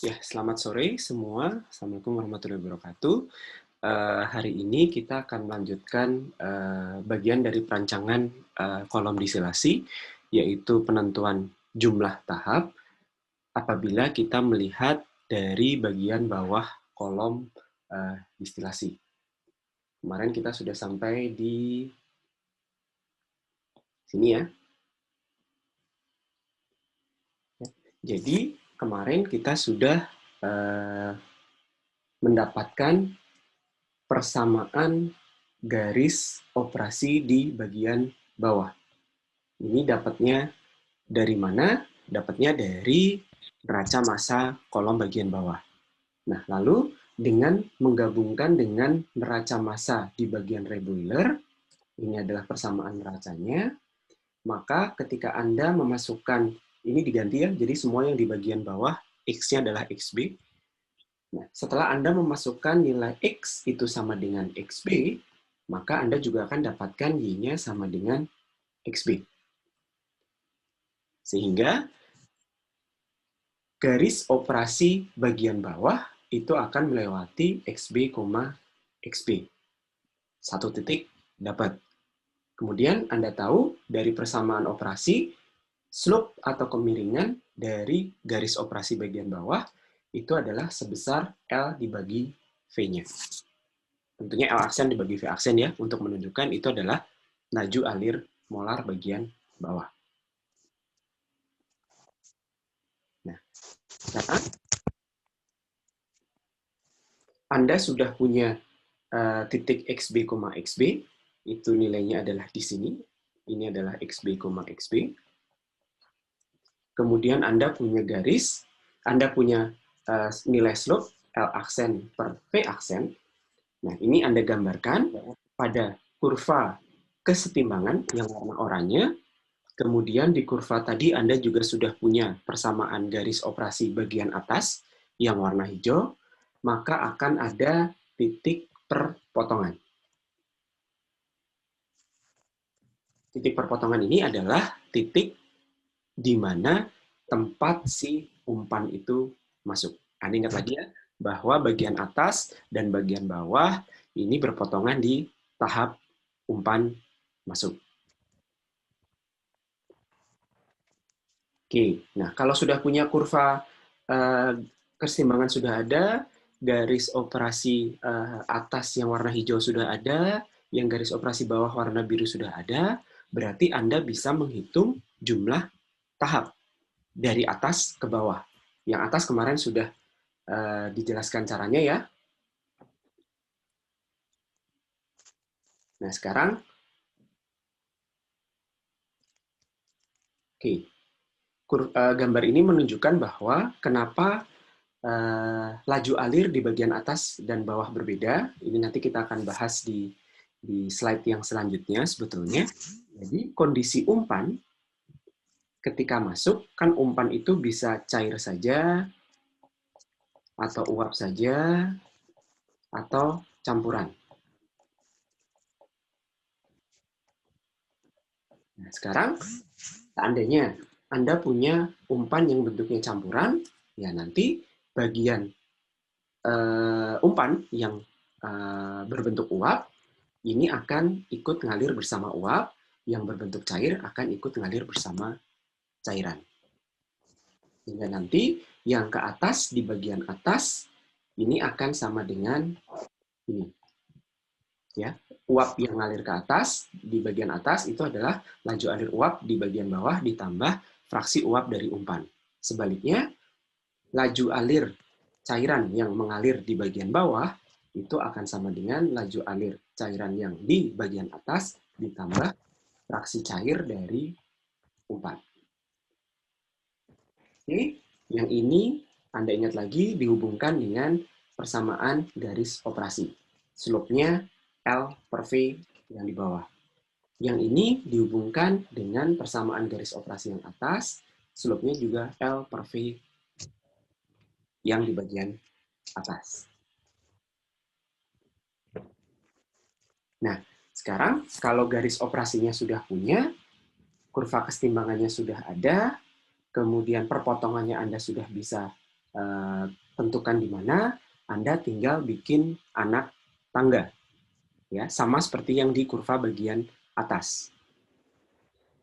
Ya, selamat sore semua. Assalamualaikum warahmatullahi wabarakatuh. Hari ini kita akan melanjutkan bagian dari perancangan kolom distilasi, yaitu penentuan jumlah tahap apabila kita melihat dari bagian bawah kolom distilasi. Kemarin kita sudah sampai di sini ya. Jadi kemarin kita sudah mendapatkan persamaan garis operasi di bagian bawah. Ini dapatnya dari mana? Dapatnya dari neraca massa kolom bagian bawah. Nah, lalu dengan menggabungkan dengan neraca massa di bagian reboiler, ini adalah persamaan neracanya, maka ketika Anda memasukkan, ini diganti ya, jadi semua yang di bagian bawah, X-nya adalah XB. Nah, setelah Anda memasukkan nilai X itu sama dengan XB, maka Anda juga akan dapatkan Y-nya sama dengan XB. Sehingga garis operasi bagian bawah itu akan melewati XB, XB. Satu titik dapat. Kemudian Anda tahu dari persamaan operasi, slope atau kemiringan dari garis operasi bagian bawah itu adalah sebesar L dibagi V-nya. Tentunya L aksen dibagi V aksen ya, untuk menunjukkan itu adalah laju alir molar bagian bawah. Nah, sekarang Anda sudah punya titik XB, XB, itu nilainya adalah di sini. Ini adalah XB, XB. Kemudian Anda punya garis, Anda punya nilai slope L aksen per V aksen. Nah, ini Anda gambarkan pada kurva kesetimbangan yang warna oranye. Kemudian di kurva tadi Anda juga sudah punya persamaan garis operasi bagian atas yang warna hijau, maka akan ada titik perpotongan. Titik perpotongan ini adalah titik di mana tempat si umpan itu masuk. Anda ingat lagi ya, bahwa bagian atas dan bagian bawah ini berpotongan di tahap umpan masuk. Oke, nah kalau sudah punya kurva keseimbangan sudah ada, garis operasi atas yang warna hijau sudah ada, yang garis operasi bawah warna biru sudah ada, berarti Anda bisa menghitung jumlah tahap dari atas ke bawah. Yang atas kemarin sudah dijelaskan caranya ya. Nah sekarang, gambar ini menunjukkan bahwa kenapa laju alir di bagian atas dan bawah berbeda. Ini nanti kita akan bahas di slide yang selanjutnya sebetulnya. Jadi kondisi umpan ketika masuk, kan umpan itu bisa cair saja, atau uap saja, atau campuran. Nah, sekarang, seandainya Anda punya umpan yang bentuknya campuran, ya nanti bagian umpan yang berbentuk uap, ini akan ikut ngalir bersama uap, yang berbentuk cair akan ikut ngalir bersama cairan. Hingga nanti yang ke atas, di bagian atas, ini akan sama dengan ini. Ya, uap yang ngalir ke atas, di bagian atas itu adalah laju alir uap di bagian bawah ditambah fraksi uap dari umpan. Sebaliknya, laju alir cairan yang mengalir di bagian bawah itu akan sama dengan laju alir cairan yang di bagian atas ditambah fraksi cair dari umpan. Oke, yang ini Anda ingat lagi dihubungkan dengan persamaan garis operasi. Slope-nya L per V yang di bawah. Yang ini dihubungkan dengan persamaan garis operasi yang atas, slope-nya juga L per V yang di bagian atas. Nah, sekarang kalau garis operasinya sudah punya, kurva kesetimbangannya sudah ada, kemudian perpotongannya Anda sudah bisa tentukan di mana, Anda tinggal bikin anak tangga. Ya, sama seperti yang di kurva bagian atas.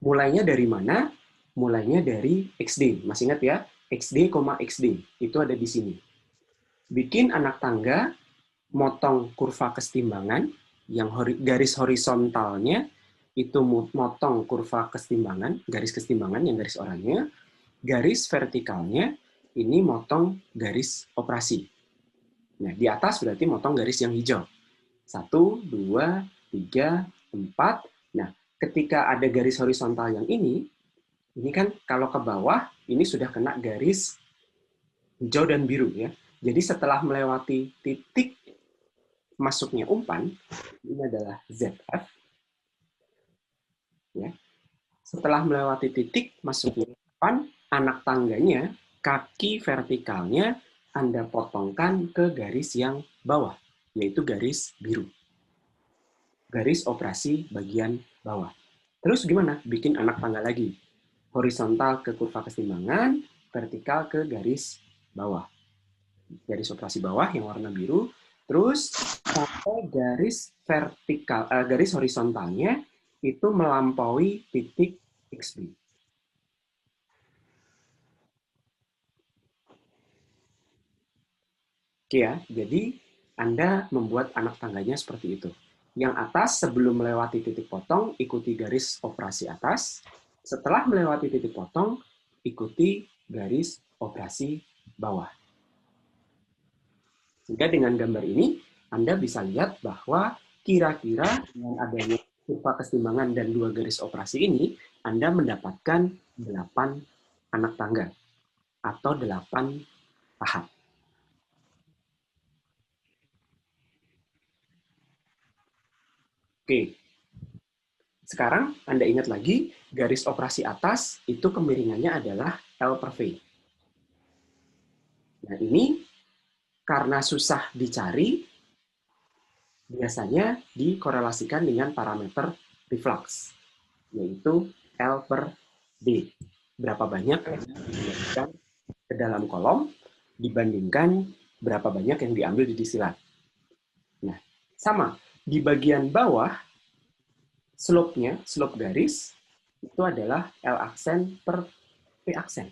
Mulainya dari mana? Mulainya dari XD. Masih ingat ya? XD, XD. Itu ada di sini. Bikin anak tangga, motong kurva kesetimbangan, yang garis horizontalnya itu motong kurva kesetimbangan, garis kesetimbangan yang garis oranye, garis vertikalnya ini motong garis operasi. Nah, di atas berarti motong garis yang hijau. 1, 2, 3, 4. Nah, ketika ada garis horizontal yang ini kan kalau ke bawah, ini sudah kena garis hijau dan biru ya. Jadi setelah melewati titik masuknya umpan, ini adalah ZF. Ya. Setelah melewati titik masuknya umpan, anak tangganya, kaki vertikalnya Anda potongkan ke garis yang bawah, yaitu garis biru. Garis operasi bagian bawah. Terus gimana? Bikin anak tangga lagi. Horizontal ke kurva kesetimbangan, vertikal ke garis bawah. Garis operasi bawah yang warna biru, terus sampai garis vertikal, garis horizontalnya itu melampaui titik XB. Oke ya, jadi Anda membuat anak tangganya seperti itu. Yang atas sebelum melewati titik potong, ikuti garis operasi atas. Setelah melewati titik potong, ikuti garis operasi bawah. Sehingga dengan gambar ini, Anda bisa lihat bahwa kira-kira dengan adanya kurva kesetimbangan dan 2 garis operasi ini, Anda mendapatkan 8 anak tangga atau 8 tahap. Oke, sekarang Anda ingat lagi, garis operasi atas itu kemiringannya adalah L per V. Nah ini karena susah dicari, biasanya dikorelasikan dengan parameter reflux, yaitu L per D. Berapa banyak yang dibandingkan ke dalam kolom dibandingkan berapa banyak yang diambil di disilat. Nah, sama. Di bagian bawah, slope-nya, slope garis, itu adalah L aksen per P aksen.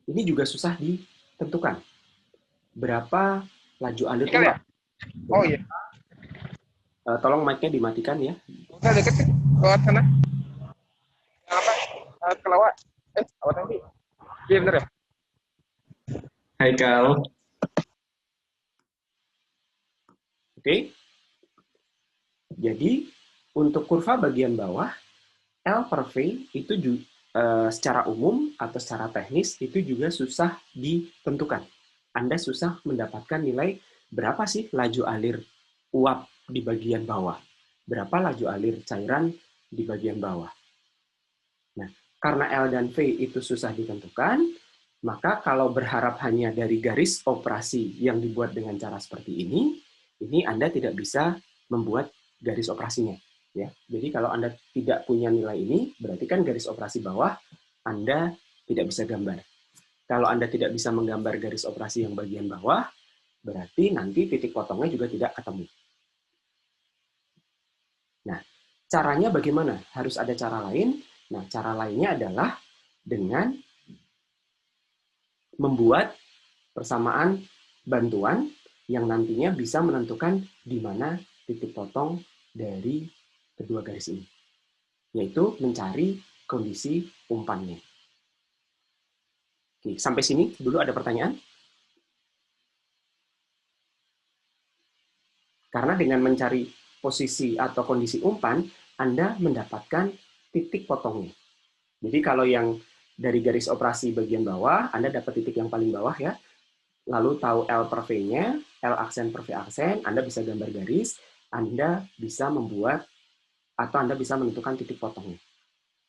Ini juga susah ditentukan. Berapa laju alir uap. Ya? Oh iya. Tolong mic-nya dimatikan ya. Udah deket sih. Lewat sana. Apa? Kelawat. Apa tadi? Iya bener ya? Hai Kal. Oke. Jadi, untuk kurva bagian bawah, L per V itu secara umum atau secara teknis itu juga susah ditentukan. Anda susah mendapatkan nilai berapa sih laju alir uap di bagian bawah, berapa laju alir cairan di bagian bawah. Nah, karena L dan V itu susah ditentukan, maka kalau berharap hanya dari garis operasi yang dibuat dengan cara seperti ini Anda tidak bisa membuat garis operasinya. Ya, jadi kalau Anda tidak punya nilai ini, berarti kan garis operasi bawah Anda tidak bisa gambar. Kalau Anda tidak bisa menggambar garis operasi yang bagian bawah, berarti nanti titik potongnya juga tidak ketemu. Nah, caranya bagaimana? Harus ada cara lain. Nah, cara lainnya adalah dengan membuat persamaan bantuan yang nantinya bisa menentukan di mana titik potong dari kedua garis ini, yaitu mencari kondisi umpannya. Oke, sampai sini dulu ada pertanyaan? Karena dengan mencari posisi atau kondisi umpan, Anda mendapatkan titik potongnya. Jadi kalau yang dari garis operasi bagian bawah, Anda dapat titik yang paling bawah ya, lalu tahu L per V-nya, L aksen per V aksen, Anda bisa gambar garis, Anda bisa membuat atau Anda bisa menentukan titik potongnya.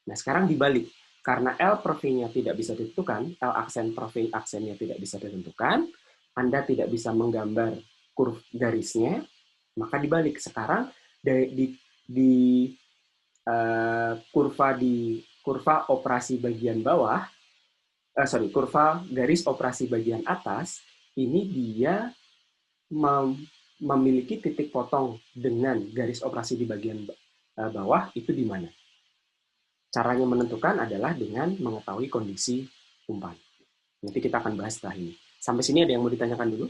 Nah, sekarang dibalik. Karena L per V-nya tidak bisa ditentukan, L aksen per V aksennya tidak bisa ditentukan, Anda tidak bisa menggambar kurva garisnya, maka dibalik. Sekarang di kurva operasi bagian bawah, kurva garis operasi bagian atas, ini dia memiliki titik potong dengan garis operasi di bagian bawah itu di mana. Caranya menentukan adalah dengan mengetahui kondisi umpan. Nanti kita akan bahas setelah ini. Sampai sini ada yang mau ditanyakan dulu?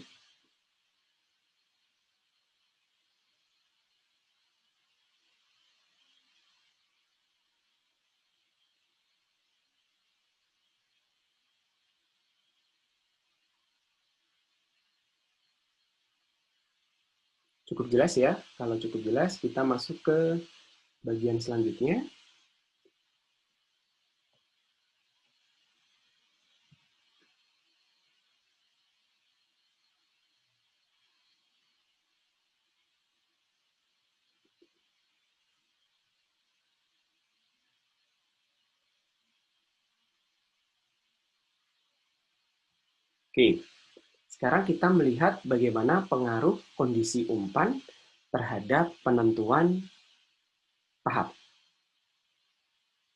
Cukup jelas ya? Kalau cukup jelas, kita masuk ke bagian selanjutnya. Oke, sekarang kita melihat bagaimana pengaruh kondisi umpan terhadap penentuan tahap.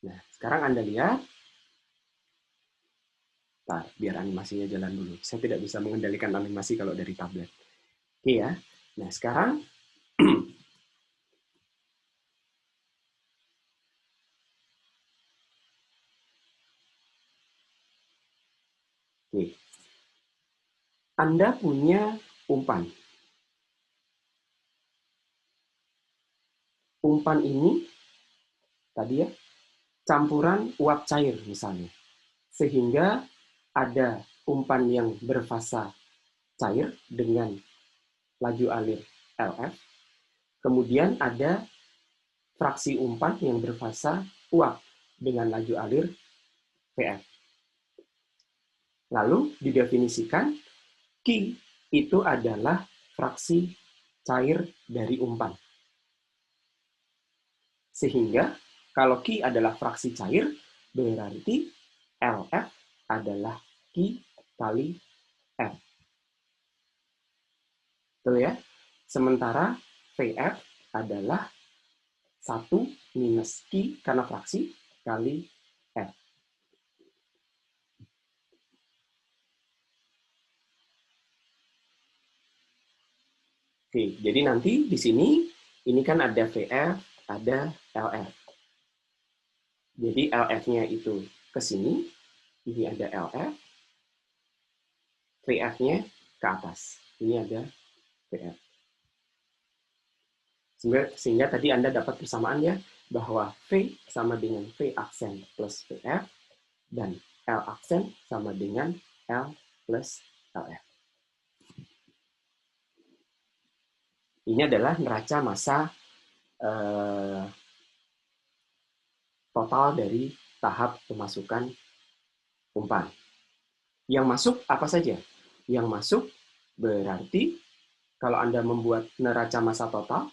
Nah, sekarang Anda lihat. Bentar, biar animasinya jalan dulu. Saya tidak bisa mengendalikan animasi kalau dari tablet. Oke ya. Nah, sekarang oke. Anda punya umpan. Umpan ini tadi ya campuran uap cair misalnya. Sehingga ada umpan yang berfasa cair dengan laju alir LF. Kemudian ada fraksi umpan yang berfasa uap dengan laju alir VF. Lalu didefinisikan Q itu adalah fraksi cair dari umpan. Sehingga kalau Q adalah fraksi cair, berarti LF adalah Q kali F. Betul ya? Sementara VF adalah 1 minus Q karena fraksi kali F. Oke, jadi nanti di sini ini kan ada VF, ada LF. Jadi LF-nya itu ke sini, ini ada LF, VF-nya ke atas. Ini ada VF. Sehingga tadi Anda dapat persamaan ya, bahwa V sama dengan V aksen plus VF, dan L aksen sama dengan L plus LF. Ini adalah neraca massa total dari tahap pemasukan umpan. Yang masuk apa saja? Yang masuk berarti kalau Anda membuat neraca massa total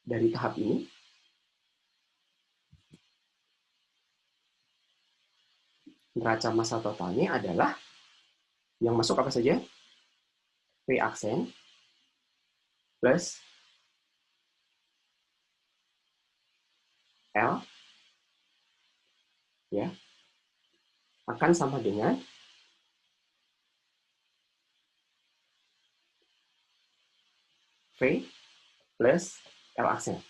dari tahap ini, neraca massa totalnya adalah yang masuk apa saja? V aksen plus L ya akan sama dengan V plus L aksen.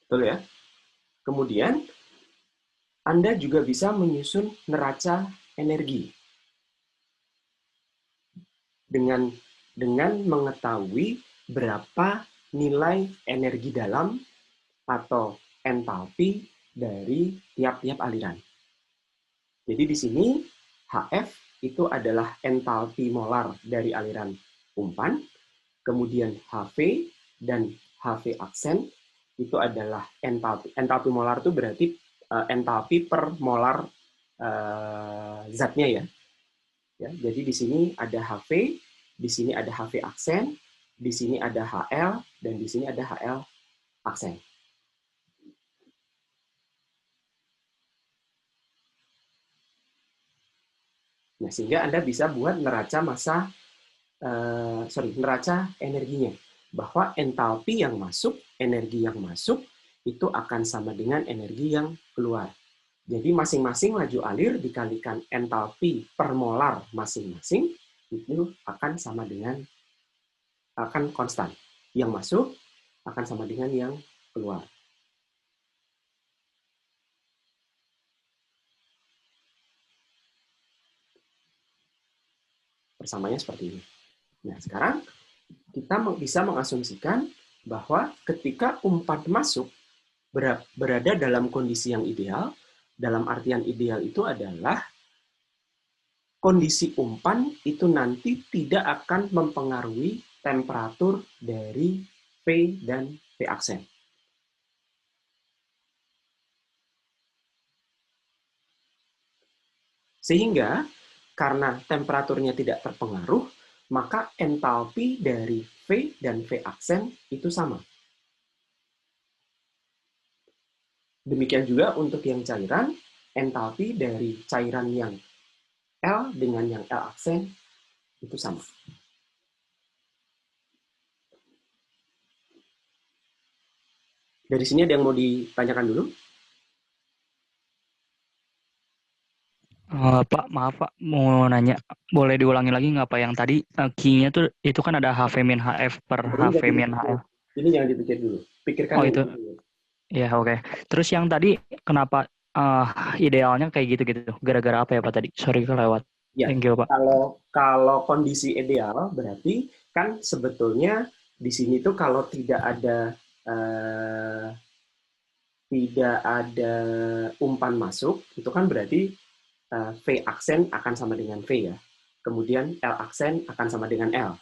Betul ya? Kemudian Anda juga bisa menyusun neraca energi dengan mengetahui berapa nilai energi dalam atau entalpi dari tiap-tiap aliran. Jadi di sini HF itu adalah entalpi molar dari aliran umpan, kemudian HV dan HV aksen itu adalah entalpi. Entalpi molar itu berarti entalpi per molar zatnya ya. Jadi di sini ada HV, di sini ada HV aksen, di sini ada HL, dan di sini ada HL aksen. Nah, sehingga Anda bisa buat neraca neraca energinya. bahwa entalpi yang masuk, energi yang masuk, itu akan sama dengan energi yang keluar. Jadi masing-masing laju alir dikalikan entalpi per molar masing-masing, itu akan sama dengan, akan konstan. Yang masuk akan sama dengan yang keluar. Persamanya seperti ini. Nah, sekarang kita bisa mengasumsikan bahwa ketika umpan masuk berada dalam kondisi yang ideal, dalam artian ideal itu adalah kondisi umpan itu nanti tidak akan mempengaruhi temperatur dari V dan V aksen. Sehingga karena temperaturnya tidak terpengaruh, maka entalpi dari V dan V aksen itu sama. Demikian juga untuk yang cairan, entalpi dari cairan yang L dengan yang L aksen itu sama. Dari sini ada yang mau ditanyakan dulu? Pak, maaf Pak, mau nanya, boleh diulangi lagi nggak Pak yang tadi key-nya tuh itu kan ada HV min HF per HV min HF. Ini jangan dipikir dulu. Pikirkan Oh itu, ya oke. Terus yang tadi kenapa idealnya kayak gitu-gitu? Gara-gara apa ya Pak tadi? Sorry kelewat. Ya, Thank you Pak. kalau kondisi ideal berarti kan sebetulnya di sini tuh kalau tidak ada umpan masuk, itu kan berarti V aksen akan sama dengan V ya. Kemudian L aksen akan sama dengan L.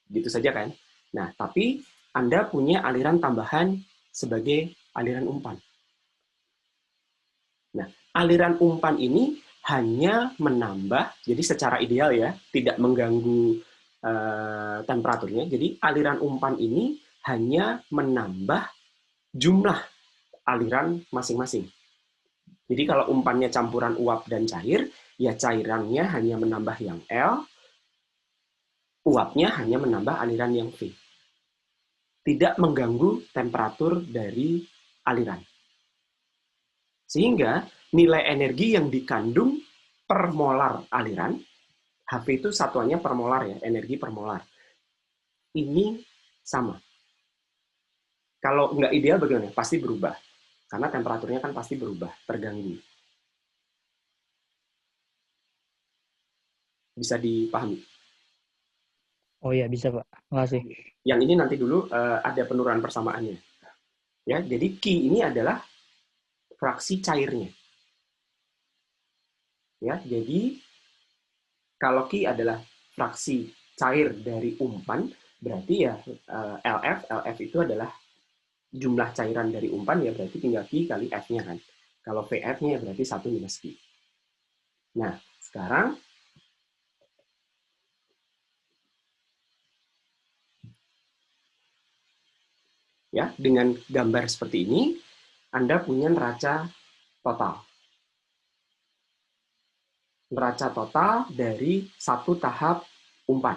Gitu saja kan. Nah, tapi Anda punya aliran tambahan sebagai aliran umpan. Nah, aliran umpan ini hanya menambah, jadi secara ideal ya, tidak mengganggu temperaturnya. Jadi aliran umpan ini hanya menambah jumlah aliran masing-masing. Jadi kalau umpannya campuran uap dan cair, ya cairannya hanya menambah yang L, uapnya hanya menambah aliran yang V. Tidak mengganggu temperatur dari aliran. Sehingga nilai energi yang dikandung per molar aliran, HV itu satuannya per molar ya, energi per molar. Ini sama. Kalau nggak ideal bagaimana? Pasti berubah. Karena temperaturnya kan pasti berubah, terganggu. Bisa dipahami? Oh iya bisa Pak, makasih. Yang ini nanti dulu ada penurunan persamaannya. Ya, jadi Q ini adalah fraksi cairnya. Ya, jadi kalau Q adalah fraksi cair dari umpan, berarti ya LF itu adalah jumlah cairan dari umpan, ya berarti tinggal Q kali F-nya kan. Kalau VF-nya ya berarti 1 minus Q. Nah, sekarang ya dengan gambar seperti ini, Anda punya neraca total. Neraca total dari satu tahap umpan.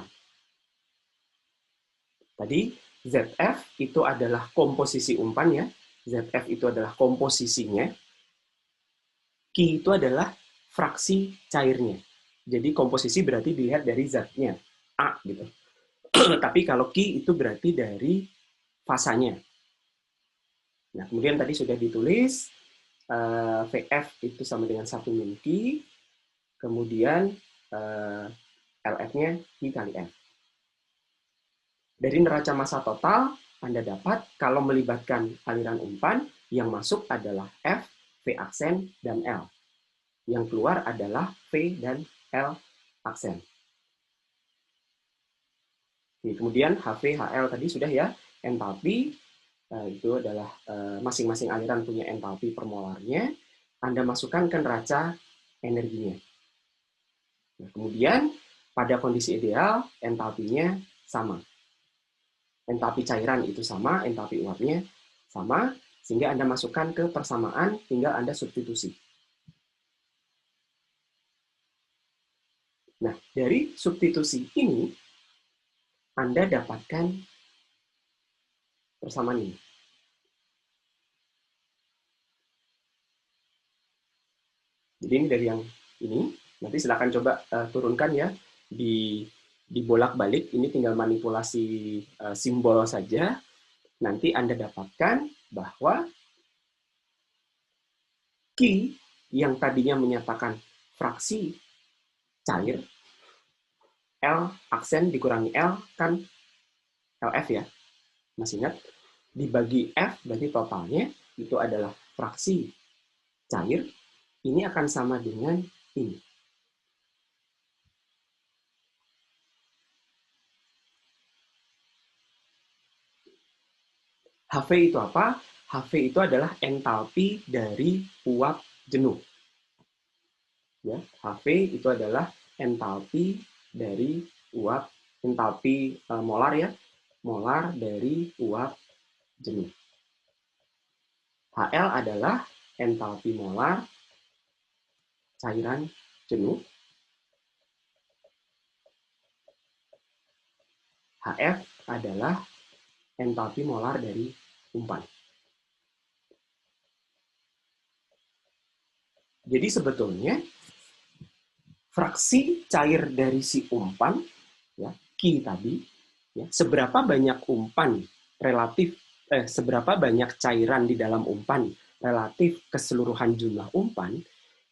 Tadi ZF itu adalah komposisi umpan ya. ZF itu adalah komposisinya. Q itu adalah fraksi cairnya. Jadi komposisi berarti dilihat dari zat-nya, A gitu. Tapi kalau Q itu berarti dari fasanya. Nah, kemudian tadi sudah ditulis VF itu sama dengan 1 min Q, kemudian LF-nya Q kali F. Dari neraca massa total, Anda dapat kalau melibatkan aliran umpan, yang masuk adalah F, V aksen, dan L. Yang keluar adalah V dan L aksen. Kemudian HV, HL tadi sudah ya, entalpi, itu adalah masing-masing aliran punya entalpi per molarnya, Anda masukkan ke neraca energinya. Nah, kemudian pada kondisi ideal, entalpinya sama. Entalpi cairan itu sama, entalpi uapnya sama, sehingga Anda masukkan ke persamaan, tinggal Anda substitusi. Nah, dari substitusi ini, Anda dapatkan persamaan ini. Jadi ini dari yang ini. Nanti silakan coba turunkan ya di bolak-balik. Ini tinggal manipulasi simbol saja. Nanti Anda dapatkan bahwa Q yang tadinya menyatakan fraksi cair, L aksen dikurangi L kan LF ya. Masih ingat? Dibagi F berarti totalnya itu adalah fraksi cair. Ini akan sama dengan ini. HV itu apa? HV itu adalah entalpi dari uap jenuh. Ya, HV itu adalah entalpi dari uap, entalpi molar ya, molar dari uap jenuh. HL adalah entalpi molar cairan jenuh. HF adalah entalpi molar dari umpan. Jadi sebetulnya fraksi cair dari si umpan, ya, Q tadi, ya, seberapa banyak umpan relatif, seberapa banyak cairan di dalam umpan relatif keseluruhan jumlah umpan,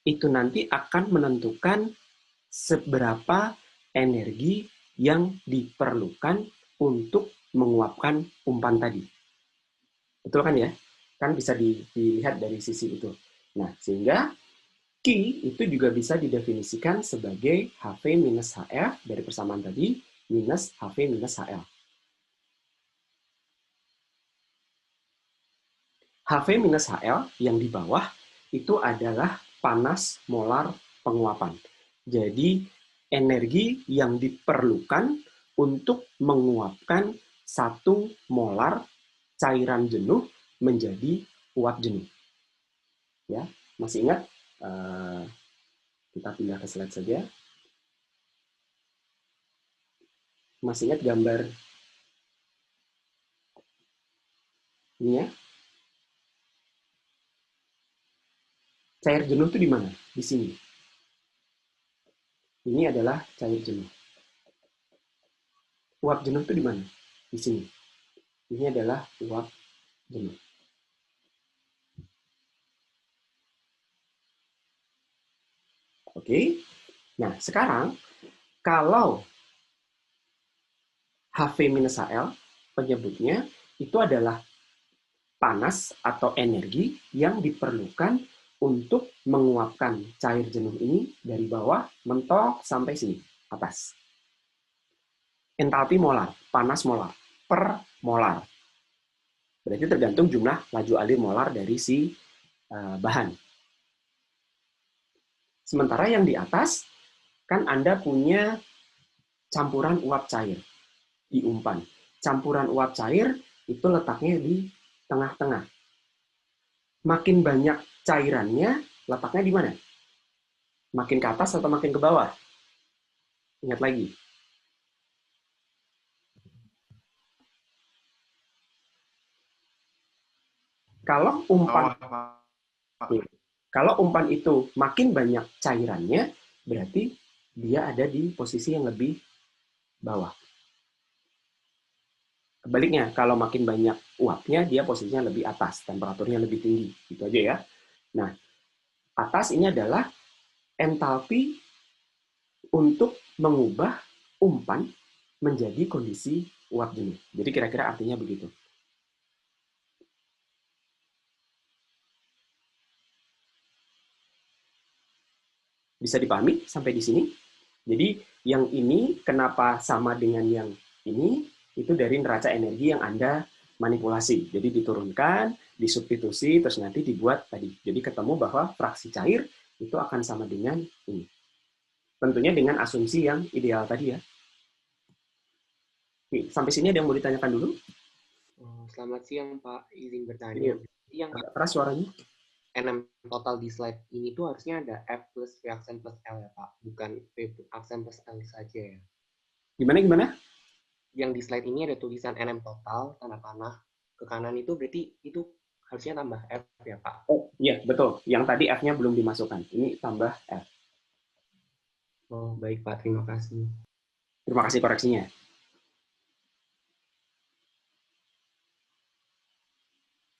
itu nanti akan menentukan seberapa energi yang diperlukan untuk menguapkan umpan tadi. Betul kan ya? Kan bisa dilihat dari sisi itu. Nah, sehingga Q itu juga bisa didefinisikan sebagai HV minus HF dari persamaan tadi, minus HV minus HL. HV minus HL yang di bawah itu adalah panas molar penguapan. Jadi, energi yang diperlukan untuk menguapkan 1 molar cairan jenuh menjadi uap jenuh. Ya, masih ingat? Kita pindah ke slide saja. Masih ingat gambar ini ya? Cair jenuh itu di mana? Di sini. Ini adalah cair jenuh. Uap jenuh itu di mana? Di sini. Ini adalah uap jenuh. Oke. Nah, sekarang kalau HV minus HL penyebutnya itu adalah panas atau energi yang diperlukan untuk menguapkan cair jenuh ini dari bawah mentok sampai sini, atas. Entalpi molar, panas molar, per molar. Berarti tergantung jumlah laju alir molar dari si bahan. Sementara yang di atas, kan Anda punya campuran uap cair di umpan. Campuran uap cair itu letaknya di tengah-tengah. Makin banyak cairannya, letaknya di mana? Makin ke atas atau makin ke bawah? Ingat lagi. Kalau umpan itu makin banyak cairannya, berarti dia ada di posisi yang lebih bawah. Kebaliknya, kalau makin banyak uapnya, dia posisinya lebih atas, temperaturnya lebih tinggi. Gitu aja ya. Nah, atas ini adalah entalpi untuk mengubah umpan menjadi kondisi uap jenuh. Jadi kira-kira artinya begitu. Bisa dipahami sampai di sini? Jadi yang ini kenapa sama dengan yang ini? Itu dari neraca energi yang Anda manipulasi. Jadi diturunkan, disubstitusi, terus nanti dibuat tadi. Jadi ketemu bahwa fraksi cair itu akan sama dengan ini. Tentunya dengan asumsi yang ideal tadi ya. Oke, sampai sini ada yang mau ditanyakan dulu? Selamat siang Pak, izin bertanya. Yang keras suaranya? NM total di slide ini tuh harusnya ada F plus V aksen plus L ya Pak, bukan V aksen plus L saja ya. Gimana? Yang di slide ini ada tulisan NM total, tanda panah, ke kanan itu berarti itu harusnya tambah F ya, Pak? Oh, iya, betul. Yang tadi F-nya belum dimasukkan. Ini tambah F. Oh, baik, Pak. Terima kasih. Terima kasih koreksinya.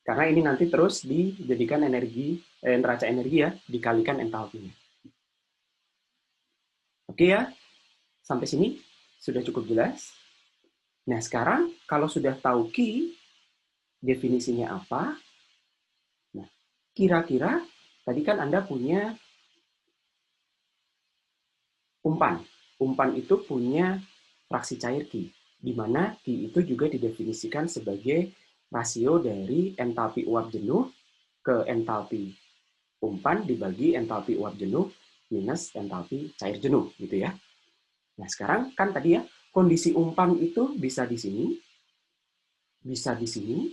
Karena ini nanti terus dijadikan energi, neraca energi ya, dikalikan entalpinya. Oke ya, sampai sini sudah cukup jelas. Nah, sekarang kalau sudah tahu Q, definisinya apa? Nah, kira-kira tadi kan Anda punya umpan. Umpan itu punya fraksi cair Q, di mana Q itu juga didefinisikan sebagai rasio dari entalpi uap jenuh ke entalpi umpan dibagi entalpi uap jenuh minus entalpi cair jenuh, gitu ya. Nah, sekarang kan tadi ya, kondisi umpan itu bisa di sini, bisa di sini,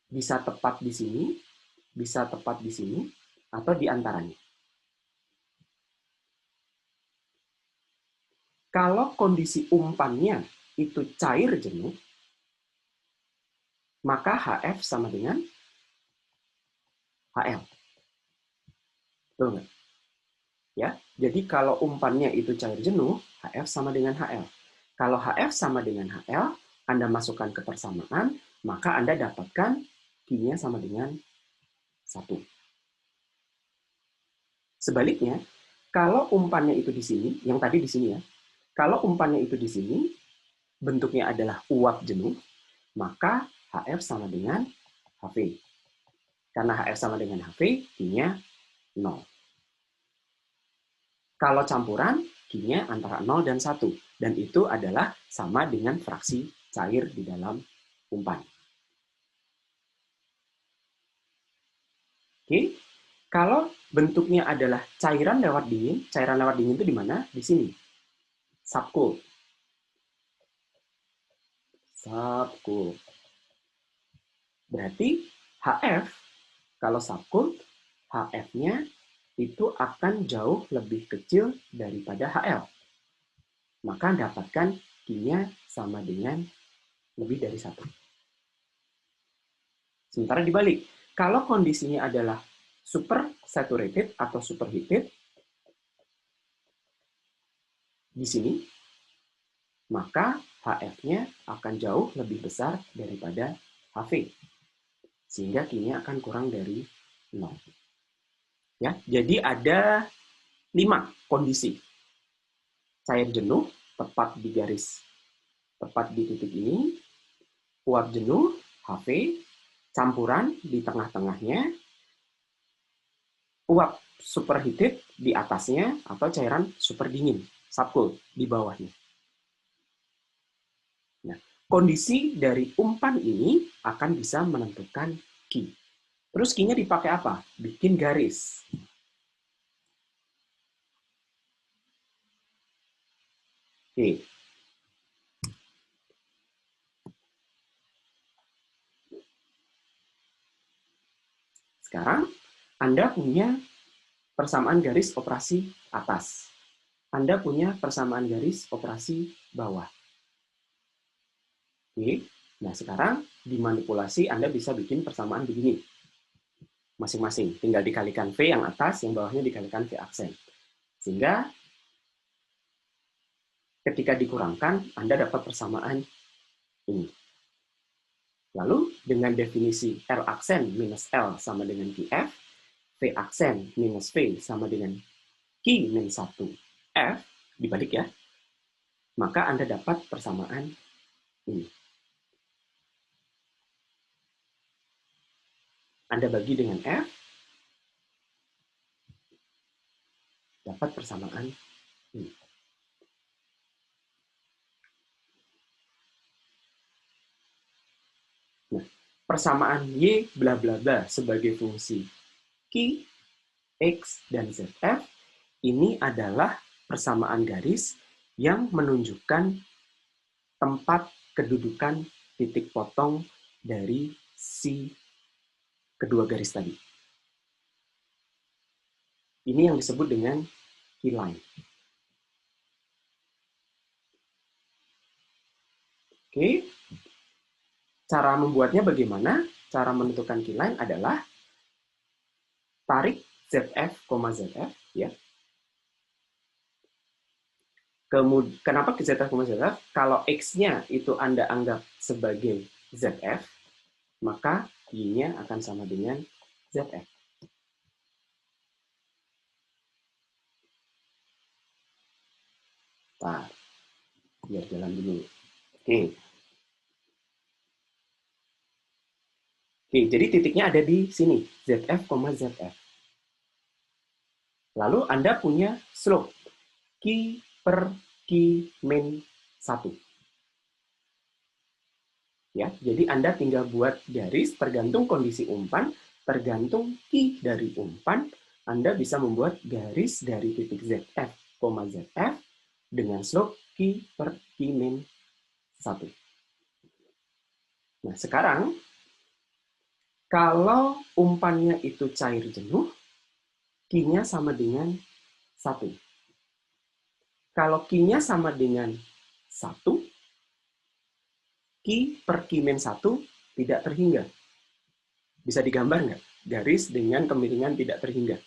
bisa tepat di sini, bisa tepat di sini, atau di antaranya. Kalau kondisi umpannya itu cair jenuh, maka HF sama dengan HL. Betul nggak? Ya, jadi kalau umpannya itu cair jenuh, HF sama dengan HL. Kalau HF sama dengan HL, Anda masukkan ke persamaan, maka Anda dapatkan Q-nya sama dengan 1. Sebaliknya, kalau umpannya itu di sini, yang tadi di sini ya, kalau umpannya itu di sini, bentuknya adalah uap jenuh, maka HF sama dengan HV. Karena HF sama dengan HV, Q-nya 0. Kalau campuran, Q-nya antara 0 dan 1. Dan itu adalah sama dengan fraksi cair di dalam umpan. Oke, kalau bentuknya adalah cairan lewat dingin itu di mana? Di sini. Subcooled. Subcooled. Berarti HF, kalau subcooled, HF-nya itu akan jauh lebih kecil daripada HL. Maka dapatkan Q-nya sama dengan lebih dari 1. Sementara dibalik, kalau kondisinya adalah super saturated atau superheated, di sini, maka HF-nya akan jauh lebih besar daripada HV. Sehingga Q-nya akan kurang dari 0. Ya, jadi ada 5 kondisi. Cair jenuh, tepat di garis, tepat di titik ini. Uap jenuh, HV, campuran di tengah-tengahnya. Uap superheated di atasnya, atau cairan super dingin, subcooled, di bawahnya. Nah, kondisi dari umpan ini akan bisa menentukan Q. Terus Q-nya dipakai apa? Bikin garis. Oke. Sekarang, Anda punya persamaan garis operasi atas. Anda punya persamaan garis operasi bawah. Oke. Nah, sekarang dimanipulasi Anda bisa bikin persamaan begini. Masing-masing. Tinggal dikalikan V yang atas, yang bawahnya dikalikan V aksen. Sehingga ketika dikurangkan, Anda dapat persamaan ini. Lalu, dengan definisi L aksen minus L sama dengan QF, V aksen minus V sama dengan Q min 1F, dibalik ya, maka Anda dapat persamaan ini. Anda bagi dengan F, dapat persamaan ini. Nah, persamaan Y bla bla bla sebagai fungsi Q, X, dan ZF ini adalah persamaan garis yang menunjukkan tempat kedudukan titik potong dari si kedua garis tadi. Ini yang disebut dengan key line. Oke. Cara membuatnya bagaimana? Cara menentukan keyline adalah tarik ZF, ZF, ya. Kenapa ke ZF, ZF? Kalau X-nya itu Anda anggap sebagai ZF, maka Y-nya akan sama dengan ZF. Nah, biar jalan dulu. Oke. Oke, jadi titiknya ada di sini, ZF, ZF. Lalu Anda punya slope, Q per Q min 1. Ya, jadi Anda tinggal buat garis tergantung kondisi umpan, tergantung Q dari umpan, Anda bisa membuat garis dari titik ZF, ZF dengan slope Q per Q min 1. Nah, sekarang kalau umpannya itu cair jenuh, Q-nya sama dengan 1. Kalau Q-nya sama dengan 1, Q per Q min 1 tidak terhingga. Bisa digambar nggak? Garis dengan kemiringan tidak terhingga.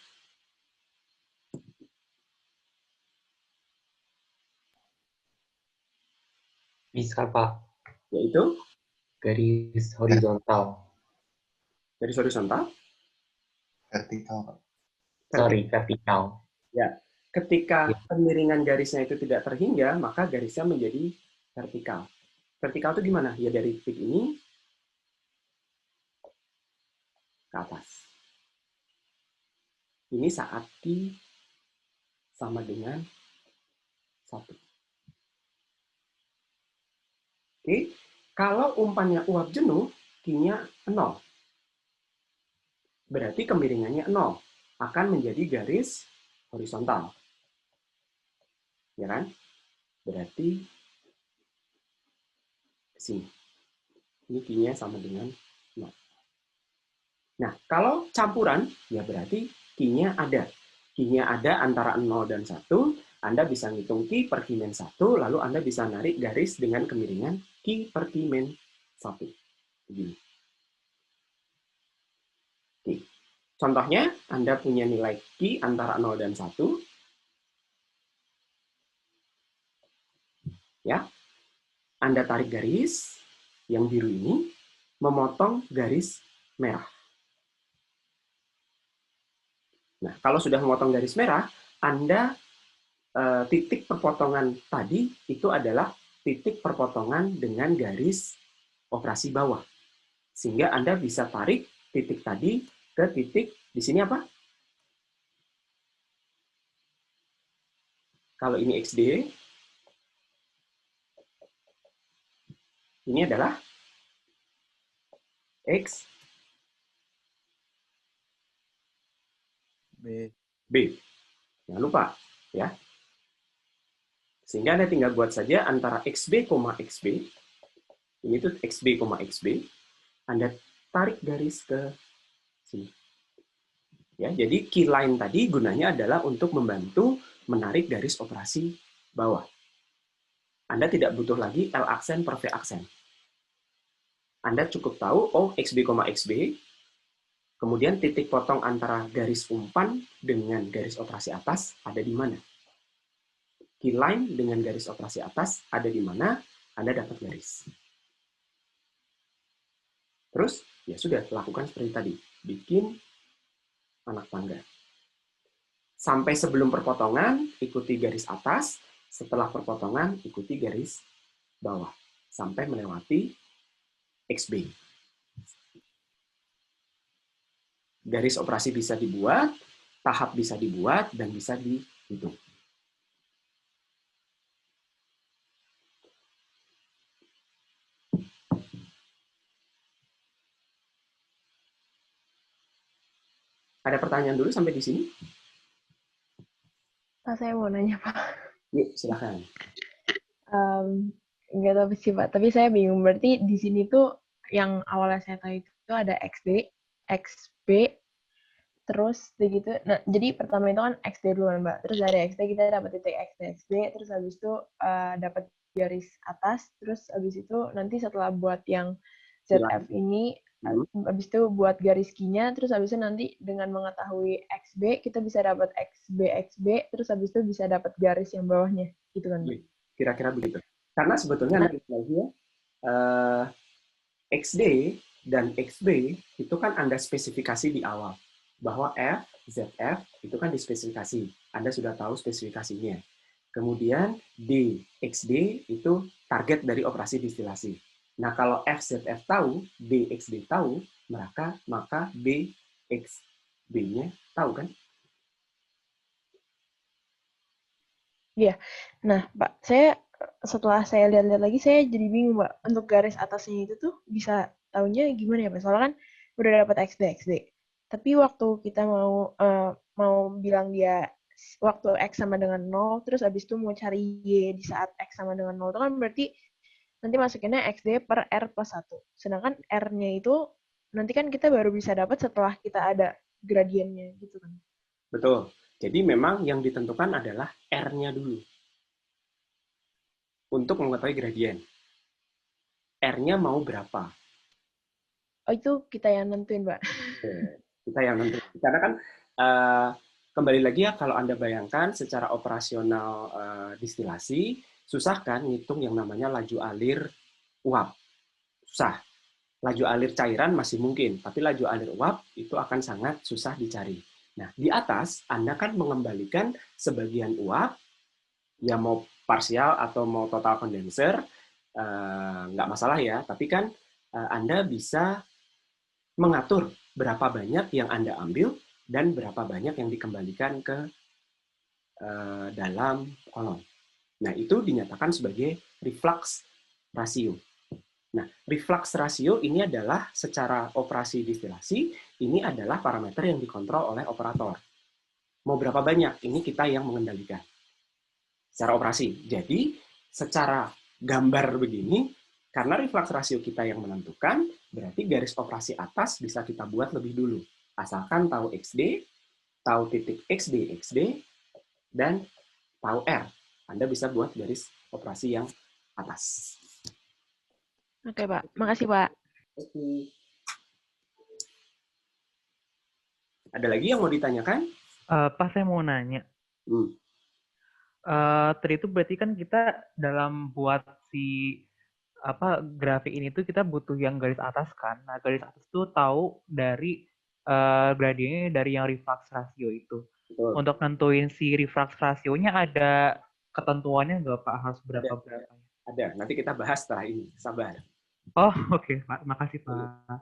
Bisa, Pak. Yaitu Garis horizontal. garis horizontal. Vertikal, Pak. Sorry, vertikal. Ya, ketika kemiringan garisnya itu tidak terhingga, maka garisnya menjadi vertikal. Vertikal itu gimana? Ya dari titik ini ke atas. Ini saat Q sama dengan 1. Oke, kalau umpannya uap jenuh, Q-nya 0. Berarti kemiringannya 0. Akan menjadi garis horizontal. Ya kan? Berarti sini. Ini Q-nya sama dengan 0. Nah, kalau campuran, ya berarti Q-nya ada. Q-nya ada antara 0 dan 1. Anda bisa ngitung Q per Q min 1, lalu Anda bisa narik garis dengan kemiringan Q per Q min 1. Begini. Oke. Contohnya, Anda punya nilai Q antara 0 dan 1. Ya. Anda tarik garis, yang biru ini, memotong garis merah. Nah, kalau sudah memotong garis merah, Anda titik perpotongan tadi itu adalah titik perpotongan dengan garis operasi bawah. Sehingga Anda bisa tarik titik tadi ke titik, di sini apa? Kalau ini XD, ini adalah X, B. Jangan lupa, ya. Sehingga Anda tinggal buat saja antara XB, XB, ini tuh XB, XB, Anda tarik garis ke sini. Ya, jadi keyline tadi gunanya adalah untuk membantu menarik garis operasi bawah. Anda tidak butuh lagi L aksen per V aksen. Anda cukup tahu, oh XB, XB, kemudian titik potong antara garis umpan dengan garis operasi atas ada di mana. Keyline dengan garis operasi atas ada di mana, Anda dapat garis. Terus, ya sudah, lakukan seperti tadi. Bikin anak tangga. Sampai sebelum perpotongan, ikuti garis atas. Setelah perpotongan, ikuti garis bawah. Sampai melewati XB. Garis operasi bisa dibuat, tahap bisa dibuat, dan bisa dihitung. Ada pertanyaan dulu sampai di sini? Pak, saya mau nanya, Pak. Yuk, silakan. Nggak tahu sih, Pak. Tapi saya bingung. Berarti di sini tuh yang awalnya saya tahu itu ada XD, XB, terus begitu. Nah, jadi pertama itu kan XD dulu, Mbak. Terus dari XD kita dapat titik XD, XB. Terus habis itu dapat garis atas. Terus habis itu nanti setelah buat yang ZF ini, Hmm. habis itu buat garis Q-nya, terus habis itu nanti dengan mengetahui XB, kita bisa dapat XB, terus habis itu bisa dapat garis yang bawahnya. Gitu kan, Pak? Kira-kira begitu. Karena sebetulnya Nah. Anda lihat lagi ya, XD dan XB itu kan Anda spesifikasi di awal. Bahwa F, ZF itu kan dispesifikasi. Anda sudah tahu spesifikasinya. Kemudian D, XD itu target dari operasi distilasi. Nah, kalau FZF tahu, BXD tahu, maka BXB-nya tahu kan? Iya. Nah, Pak, setelah saya lihat-lihat lagi, saya jadi bingung, Pak. Untuk garis atasnya itu tuh bisa tahunya gimana ya, Pak? Soalnya kan udah dapat XD. Tapi waktu kita mau bilang dia waktu X sama dengan 0, terus habis itu mau cari Y di saat X sama dengan 0, itu kan berarti nanti masukinnya XD per R plus 1. Sedangkan R-nya itu nanti kan kita baru bisa dapat setelah kita ada gradiennya gitu kan. Betul. Jadi memang yang ditentukan adalah R-nya dulu. Untuk mengetahui gradien. R-nya mau berapa? Oh, itu kita yang nentuin, Pak. Kita yang nentuin. Karena kan kembali lagi ya, kalau Anda bayangkan secara operasional distilasi, susah kan ngitung yang namanya laju alir uap. Susah. Laju alir cairan masih mungkin, tapi laju alir uap itu akan sangat susah dicari. Nah, di atas Anda kan mengembalikan sebagian uap, ya mau parsial atau mau total kondenser, nggak masalah ya, tapi kan Anda bisa mengatur berapa banyak yang Anda ambil dan berapa banyak yang dikembalikan ke dalam kolom. Nah, itu dinyatakan sebagai reflux ratio. Nah, reflux ratio ini adalah secara operasi distilasi, ini adalah parameter yang dikontrol oleh operator. Mau berapa banyak, ini kita yang mengendalikan secara operasi. Jadi, secara gambar begini, karena reflux ratio kita yang menentukan, berarti garis operasi atas bisa kita buat lebih dulu. Asalkan tahu XD, tahu titik XD, dan tahu R. Anda bisa buat garis operasi yang atas. Oke, Pak. Makasih, Pak. Oke. Ada lagi yang mau ditanyakan? Pak, saya mau nanya. Tadi itu berarti kan kita dalam buat si grafik ini tuh kita butuh yang garis atas kan. Nah, garis atas tuh tahu dari gradiennya dari yang reflux ratio itu. Betul. Untuk nentuin si reflux rasionya ada ketentuannya nggak, Pak? Harus berapa? Ada. Nanti kita bahas setelah ini. Sabar. Oh, oke, Pak. Makasih, Pak.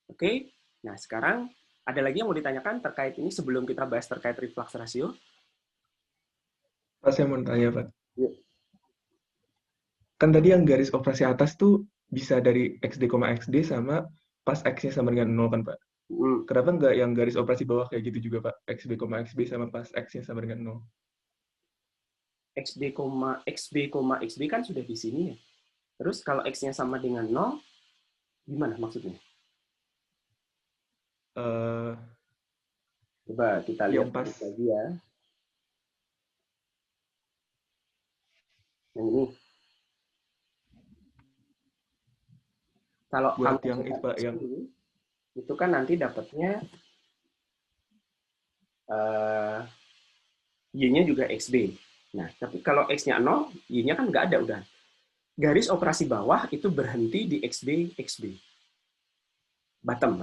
Oke. Nah, sekarang ada lagi yang mau ditanyakan terkait ini sebelum kita bahas terkait reflux ratio? Pak, saya mau tanya, Pak. Yuk. Kan tadi yang garis operasi atas tuh bisa dari XD, XD sama pas X-nya sama dengan 0 kan, Pak? Kenapa nggak yang garis operasi bawah kayak gitu juga, Pak? XB, XB sama pas X-nya sama dengan 0. XB, XB kan sudah di sini ya. Terus kalau X-nya sama dengan 0, gimana maksudnya? Coba kita lihat lagi ya. Yang ini. Kalau buat yang itu, Pak, yang itu kan nanti dapatnya Y-nya juga XB. Nah, tapi kalau X-nya 0, Y-nya kan nggak ada udah. Garis operasi bawah itu berhenti di XB, XB. Bottom.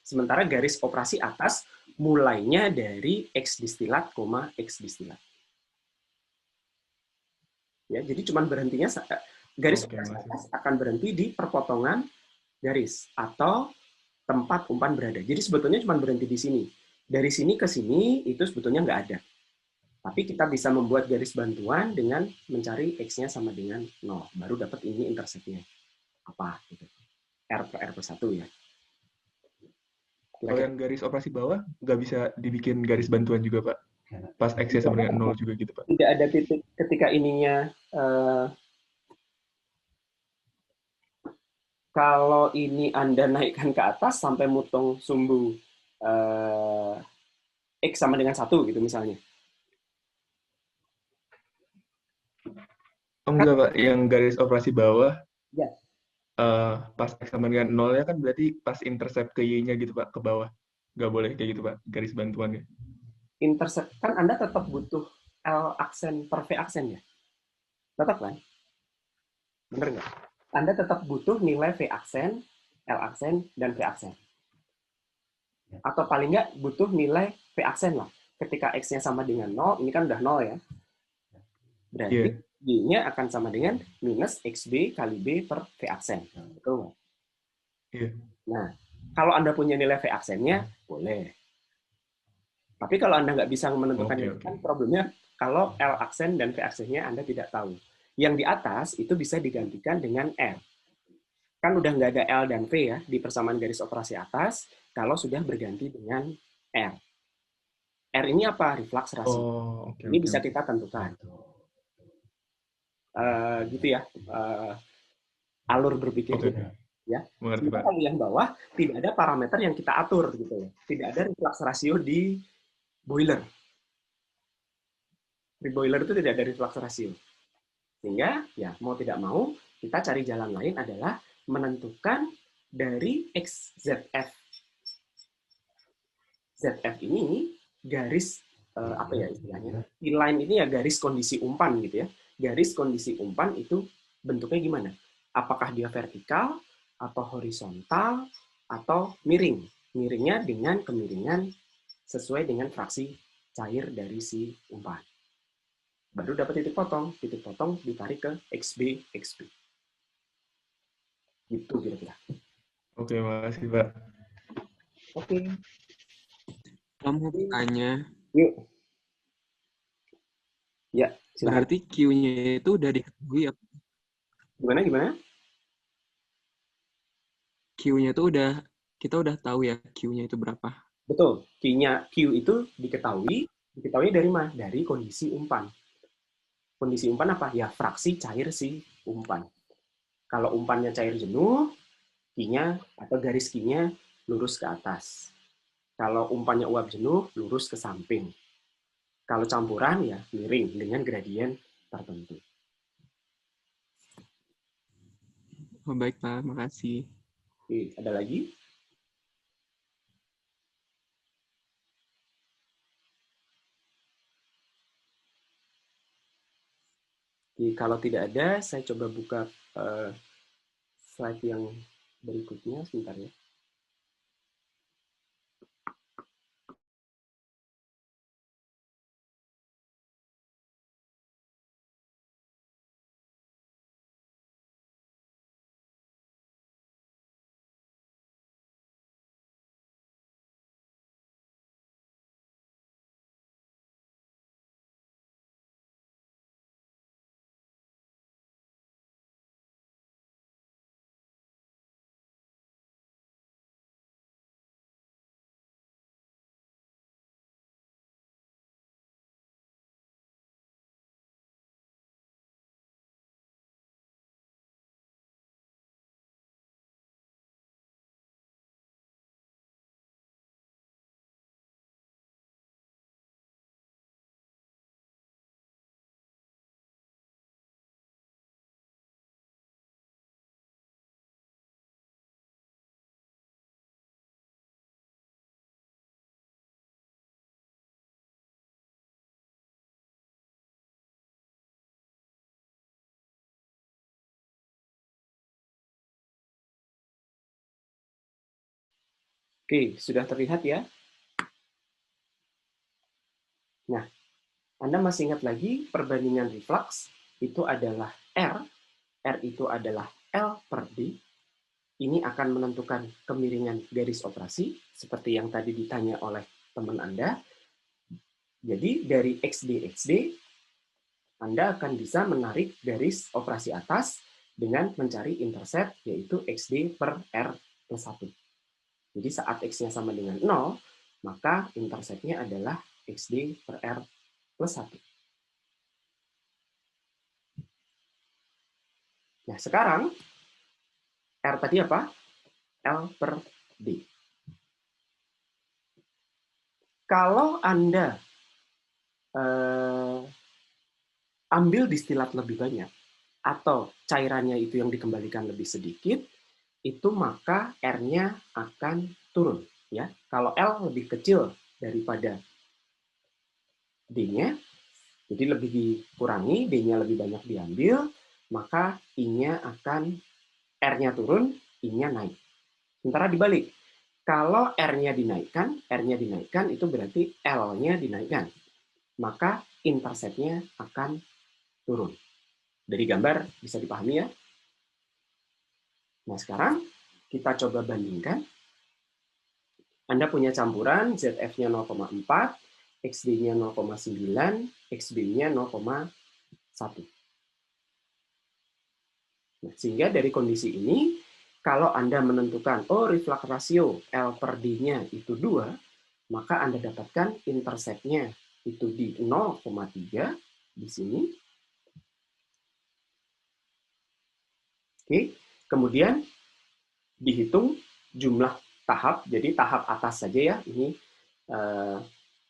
Sementara garis operasi atas mulainya dari X distilat, X distilat. Ya, jadi cuman berhentinya garis operasi atas akan berhenti di perpotongan garis atau tempat umpan berada. Jadi sebetulnya cuma berhenti di sini. Dari sini ke sini itu sebetulnya nggak ada. Tapi kita bisa membuat garis bantuan dengan mencari X-nya sama dengan 0. Baru dapat ini interceptnya. Apa? Gitu. R per 1 ya. Kalau yang garis operasi bawah, nggak bisa dibikin garis bantuan juga, Pak? Pas X-nya sama dengan 0 juga gitu, Pak? Tidak ada titik ketika ininya. Kalau ini Anda naikkan ke atas sampai mutung sumbu X sama dengan 1 gitu misalnya. Oh enggak, Pak. Yang garis operasi bawah, Ya, pas X sama dengan 0 ya kan berarti pas intercept ke Y-nya gitu, Pak, ke bawah. Nggak boleh kayak gitu, Pak, garis bantuannya. intercept kan Anda tetap butuh L aksen per V aksen ya? Tetap kan? Bener nggak? Anda tetap butuh nilai V aksen, L aksen, dan V aksen. Atau paling nggak butuh nilai V aksen lah. Ketika X-nya sama dengan 0, ini kan udah 0 ya. Berarti Iya. Y-nya akan sama dengan minus XB kali B per V aksen. Betul nggak? Iya. Nah, kalau Anda punya nilai V aksennya, boleh. Tapi kalau Anda nggak bisa menentukan Oke, itu, oke. kan problemnya kalau L aksen dan V aksennya Anda tidak tahu. Yang di atas itu bisa digantikan dengan R. Kan udah nggak ada L dan V ya di persamaan garis operasi atas, kalau sudah berganti dengan R. R ini apa? Reflux rasio. Oh, oke, Ini oke, bisa oke. kita tentukan. Gitu ya, alur berpikir Oke, kita. Ya. mengerti, Sementara Pak. kalau yang bawah tidak ada parameter yang kita atur gitu ya. Tidak ada reflux rasio di boiler. Di boiler itu tidak ada reflux rasio. Sehingga ya mau tidak mau kita cari jalan lain adalah menentukan dari XZF. ZF ini garis apa ya istilahnya? Line ini ya garis kondisi umpan gitu ya. Garis kondisi umpan itu bentuknya gimana? Apakah dia vertikal atau horizontal atau miring? Miringnya dengan kemiringan sesuai dengan fraksi cair dari si umpan. Baru dapat titik potong ditarik ke XB, XB. Gitu kira-kira. Oke, makasih, Pak. Oke. Kamu tanya, Yuk. Ya, silakan. berarti Q-nya itu udah diketahui ya? Gimana? Q-nya itu kita udah tahu ya Q-nya itu berapa? Betul. Q itu diketahui dari mana? Dari kondisi umpan. Kondisi umpan apa? Ya fraksi cair si umpan. Kalau umpannya cair jenuh, Q-nya atau garis Q-nya lurus ke atas. Kalau umpannya uap jenuh, lurus ke samping. Kalau campuran ya miring dengan gradien tertentu. Oh, baik Pak, makasih. Oke, ada lagi? Oke, kalau tidak ada, saya coba buka slide yang berikutnya. Sebentar ya. Oke, sudah terlihat ya? Nah, Anda masih ingat lagi perbandingan reflux itu adalah R itu adalah L per D. Ini akan menentukan kemiringan garis operasi, seperti yang tadi ditanya oleh teman Anda. Jadi dari XD, Anda akan bisa menarik garis operasi atas dengan mencari intercept, yaitu XD per R plus 1. Jadi saat X-nya sama dengan 0, maka intercept-nya adalah XD per R plus 1. Nah, sekarang R tadi apa? L per D. Kalau Anda ambil distilat lebih banyak, atau cairannya itu yang dikembalikan lebih sedikit, itu maka R-nya akan turun. Ya, kalau L lebih kecil daripada D-nya, jadi lebih dikurangi, D-nya lebih banyak diambil, maka I-nya akan R-nya turun, I-nya naik. Sementara dibalik, kalau R-nya dinaikkan itu berarti L-nya dinaikkan. Maka intercept-nya akan turun. Dari gambar bisa dipahami ya. Nah, sekarang kita coba bandingkan. Anda punya campuran ZF-nya 0,4, XD-nya 0,9, XB-nya 0,1. Nah, sehingga dari kondisi ini, kalau Anda menentukan, reflux rasio L per D-nya itu 2, maka Anda dapatkan intercept-nya itu di 0,3 di sini. Oke, kemudian dihitung jumlah tahap, jadi tahap atas saja ya, ini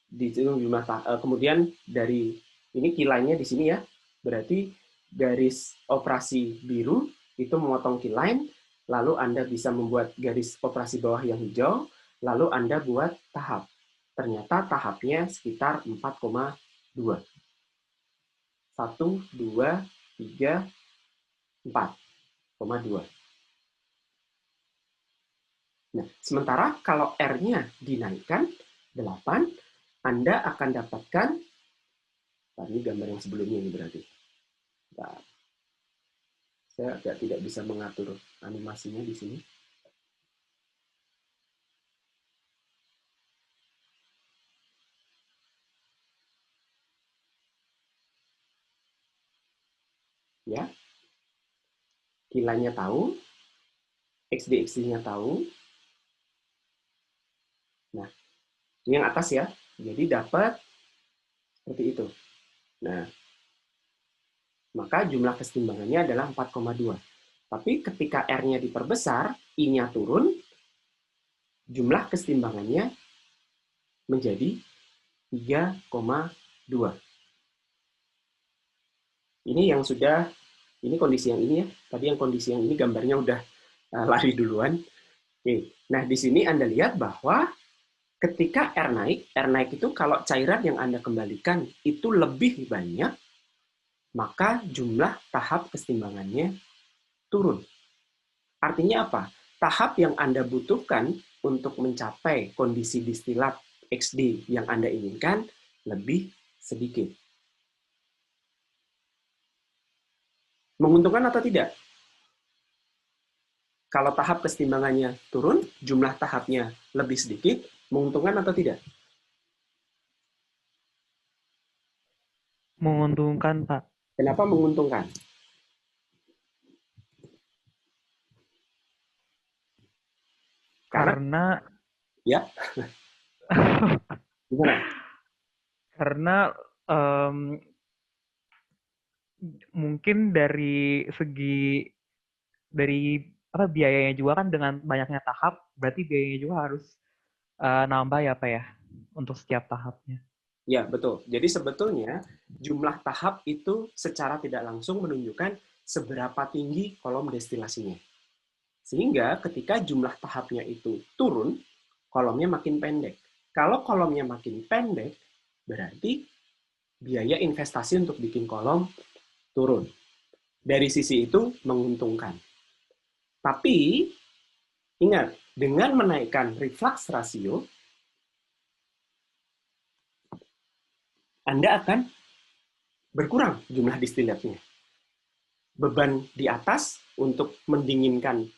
dihitung jumlah tahap, kemudian dari ini key-line-nya di sini ya, berarti garis operasi biru itu memotong key-line, lalu Anda bisa membuat garis operasi bawah yang hijau, lalu Anda buat tahap. Ternyata tahapnya sekitar 4,2. 1, 2, 3, 4,2. Nah, sementara kalau R-nya dinaikkan 8, Anda akan dapatkan, ini gambar yang sebelumnya ini berarti. Nah, saya agak tidak bisa mengatur animasinya di sini. Ya, kilanya tahu, XD-XD-nya tahu. Nah, ini yang atas ya. Jadi dapat seperti itu. Nah, maka jumlah kesetimbangannya adalah 4,2. Tapi ketika R-nya diperbesar, I-nya turun, jumlah kesetimbangannya menjadi 3,2. Ini yang sudah, ini kondisi yang ini ya. Tadi yang kondisi yang ini gambarnya udah lari duluan. Oke. Nah, di sini Anda lihat bahwa ketika R naik itu kalau cairan yang Anda kembalikan itu lebih banyak, maka jumlah tahap kesetimbangannya turun. Artinya apa? Tahap yang Anda butuhkan untuk mencapai kondisi distilat XD yang Anda inginkan lebih sedikit. Menguntungkan atau tidak? Kalau tahap kesetimbangannya turun, jumlah tahapnya lebih sedikit, menguntungkan atau tidak? Menguntungkan, Pak. Kenapa menguntungkan? Karena ya. Gimana? Karena mungkin dari segi biayanya juga kan dengan banyaknya tahap, berarti biayanya juga harus nambah ya Pak ya untuk setiap tahapnya. Ya, betul. Jadi sebetulnya jumlah tahap itu secara tidak langsung menunjukkan seberapa tinggi kolom destilasinya. Sehingga ketika jumlah tahapnya itu turun, kolomnya makin pendek. Kalau kolomnya makin pendek, berarti biaya investasi untuk bikin kolom turun. Dari sisi itu menguntungkan. Tapi, ingat, dengan menaikkan reflux rasio, Anda akan berkurang jumlah distilatnya. Beban di atas untuk mendinginkan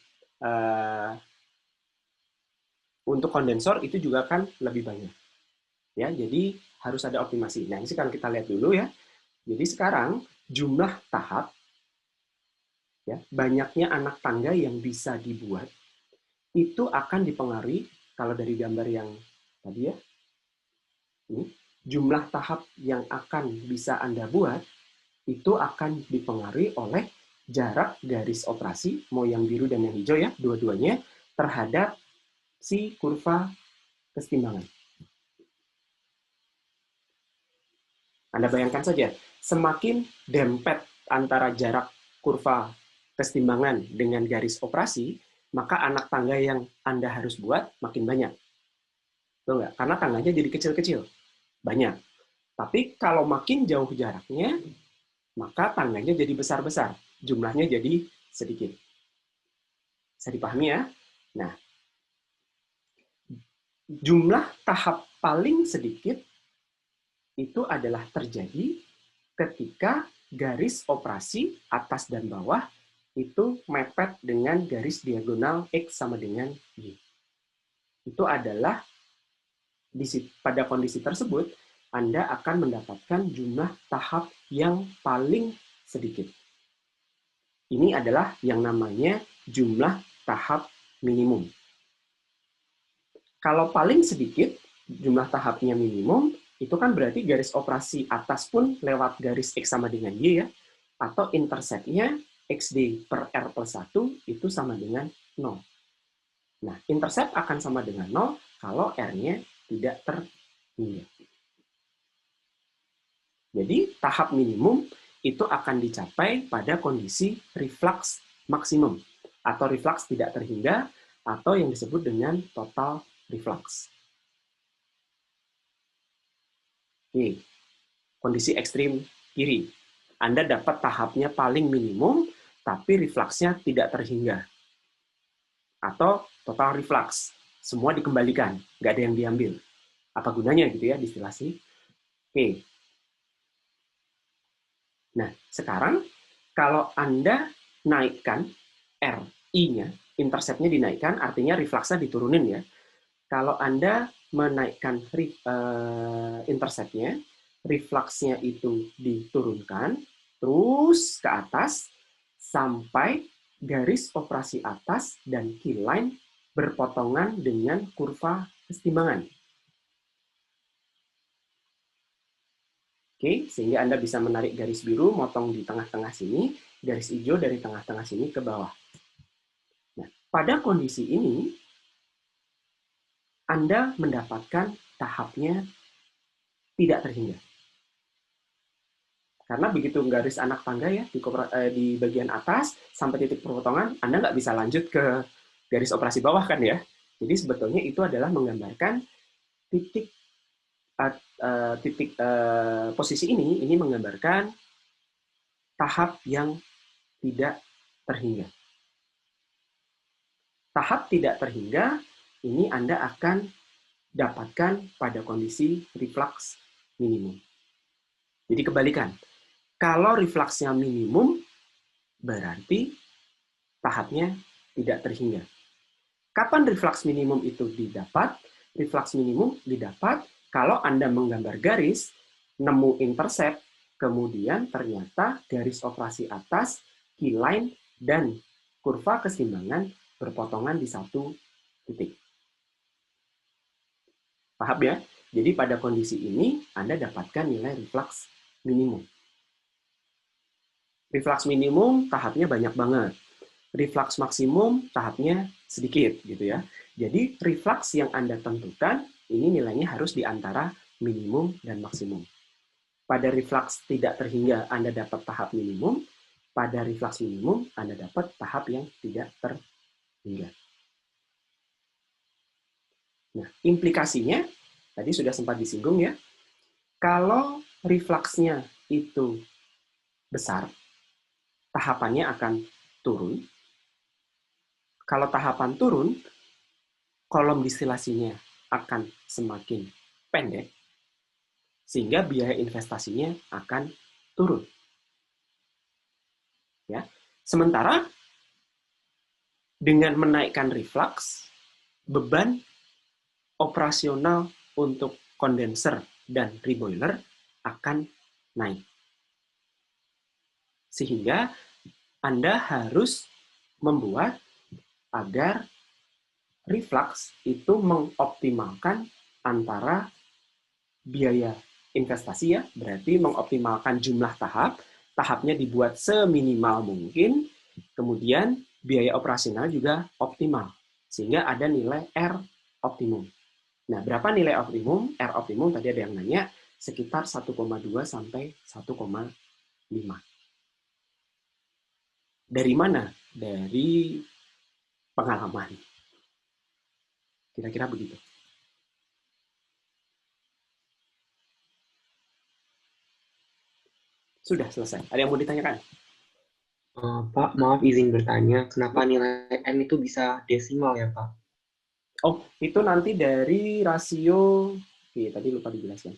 untuk kondensor itu juga kan lebih banyak. Ya, jadi harus ada optimasi. Nah, ini sekarang kita lihat dulu ya. Jadi sekarang jumlah tahap, ya, banyaknya anak tangga yang bisa dibuat itu akan dipengaruhi kalau dari gambar yang tadi ya. Ini, jumlah tahap yang akan bisa Anda buat itu akan dipengaruhi oleh jarak garis operasi, mau yang biru dan yang hijau ya, dua-duanya terhadap si kurva kesetimbangan. Anda bayangkan saja, semakin dempet antara jarak kurva kesetimbangan dengan garis operasi, maka anak tangga yang Anda harus buat makin banyak. Betul nggak? Karena tangganya jadi kecil-kecil. Banyak. Tapi kalau makin jauh jaraknya, maka tangganya jadi besar-besar. Jumlahnya jadi sedikit. Bisa dipahami ya? Nah, jumlah tahap paling sedikit itu adalah terjadi ketika garis operasi atas dan bawah itu mepet dengan garis diagonal X sama dengan Y. Itu adalah pada kondisi tersebut, Anda akan mendapatkan jumlah tahap yang paling sedikit. Ini adalah yang namanya jumlah tahap minimum. Kalau paling sedikit, jumlah tahapnya minimum, itu kan berarti garis operasi atas pun lewat garis X sama dengan Y ya, atau interceptnya XD per R plus 1 itu sama dengan 0. Nah, intercept akan sama dengan 0 kalau R-nya tidak terhingga. Jadi, tahap minimum itu akan dicapai pada kondisi reflux maksimum, atau reflux tidak terhingga, atau yang disebut dengan total reflux. Oke, kondisi ekstrim kiri. Anda dapat tahapnya paling minimum, tapi refluxnya tidak terhingga. Atau total reflux. Semua dikembalikan, nggak ada yang diambil. Apa gunanya gitu ya distilasi? Oke. Nah, sekarang kalau Anda naikkan RI-nya, interceptnya dinaikkan, artinya refluxnya diturunin ya. Kalau Anda menaikkan interceptnya, refluxnya itu diturunkan, terus ke atas, sampai garis operasi atas dan keyline berpotongan dengan kurva kesetimbangan. Oke, sehingga Anda bisa menarik garis biru, motong di tengah-tengah sini, garis hijau dari tengah-tengah sini ke bawah. Nah, pada kondisi ini, Anda mendapatkan tahapnya tidak terhingga. Karena begitu garis anak tangga ya di bagian atas sampai titik perpotongan, Anda nggak bisa lanjut ke garis operasi bawah kan ya. Jadi sebetulnya itu adalah menggambarkan posisi ini menggambarkan tahap yang tidak terhingga. Tahap tidak terhingga ini Anda akan dapatkan pada kondisi reflux minimum. Jadi kebalikan. Kalau refluxnya minimum, berarti tahapnya tidak terhingga. Kapan reflux minimum itu didapat? Reflux minimum didapat kalau Anda menggambar garis, nemu intercept, kemudian ternyata garis operasi atas, keyline, dan kurva keseimbangan berpotongan di satu titik. Paham ya? Jadi pada kondisi ini, Anda dapatkan nilai reflux minimum. Reflux minimum tahapnya banyak banget. Reflux maksimum tahapnya sedikit gitu ya. Jadi reflux yang Anda tentukan ini nilainya harus di antara minimum dan maksimum. Pada reflux tidak terhingga Anda dapat tahap minimum, pada reflux minimum Anda dapat tahap yang tidak terhingga. Nah, implikasinya tadi sudah sempat disinggung ya. Kalau refluxnya itu besar, tahapannya akan turun. Kalau tahapan turun, kolom distilasinya akan semakin pendek, sehingga biaya investasinya akan turun. Ya. Sementara dengan menaikkan reflux, beban operasional untuk kondenser dan reboiler akan naik. Sehingga Anda harus membuat agar reflux itu mengoptimalkan antara biaya investasi ya, berarti mengoptimalkan jumlah tahap, tahapnya dibuat seminimal mungkin, kemudian biaya operasional juga optimal, sehingga ada nilai R optimum. Nah, berapa nilai optimum? R optimum tadi ada yang nanya, sekitar 1,2 sampai 1,5. Dari mana? Dari pengalaman. Kira-kira begitu. Sudah selesai. Ada yang mau ditanyakan? Pak, maaf izin bertanya, kenapa nilai N itu bisa desimal ya, Pak? Oh, itu nanti dari rasio, tadi lupa dijelaskan.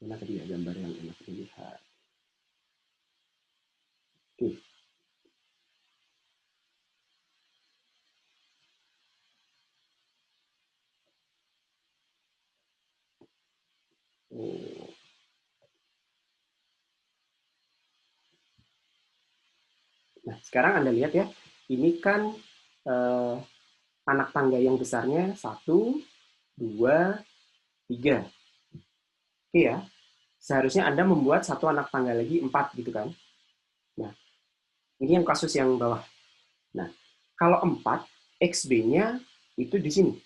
Mana tadi ya gambar yang enak dilihat. Oke. Oh. Nah, sekarang Anda lihat ya, ini kan anak tangga yang besarnya 1, 2, 3. Oke ya, seharusnya Anda membuat satu anak tangga lagi 4 gitu kan. Nah, ini yang kasus yang bawah. Nah, kalau 4, XB-nya itu di sini.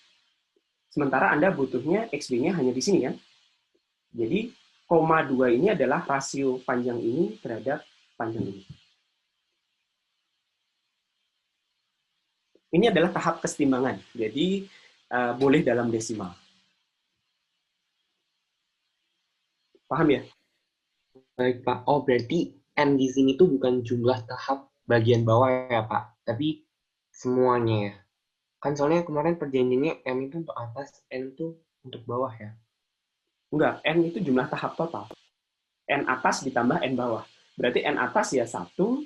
Sementara Anda butuhnya XB-nya hanya di sini kan. Jadi, koma 2 ini adalah rasio panjang ini terhadap panjang ini. Ini adalah tahap kesetimbangan, jadi boleh dalam desimal. Paham ya? Baik, Pak. Oh, berarti N di sini tuh bukan jumlah tahap bagian bawah ya, Pak, tapi semuanya ya. Kan soalnya kemarin perjanjiannya M itu untuk atas, N itu untuk bawah ya. Enggak, N itu jumlah tahap total. N atas ditambah N bawah. Berarti N atas ya 1, 2,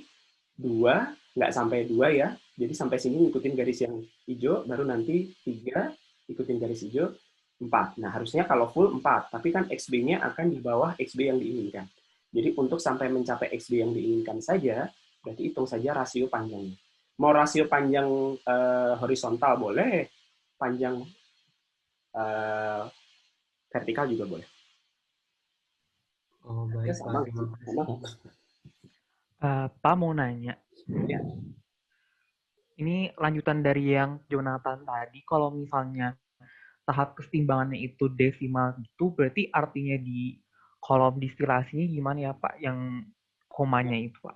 nggak sampai 2 ya. Jadi sampai sini ngikutin garis yang hijau, baru nanti 3, ikutin garis hijau, 4. Nah, harusnya kalau full 4, tapi kan XB-nya akan di bawah XB yang diinginkan. Jadi untuk sampai mencapai XB yang diinginkan saja, berarti hitung saja rasio panjangnya. Mau rasio panjang horizontal boleh, panjang vertikal juga boleh. Oh, baik, Ya, sama. Pak. Terima kasih. Pak mau nanya. Ya. Ini lanjutan dari yang Jonathan tadi, kalau misalnya tahap kesetimbangannya itu desimal gitu, berarti artinya di kolom distilasinya gimana ya Pak, yang komanya itu Pak?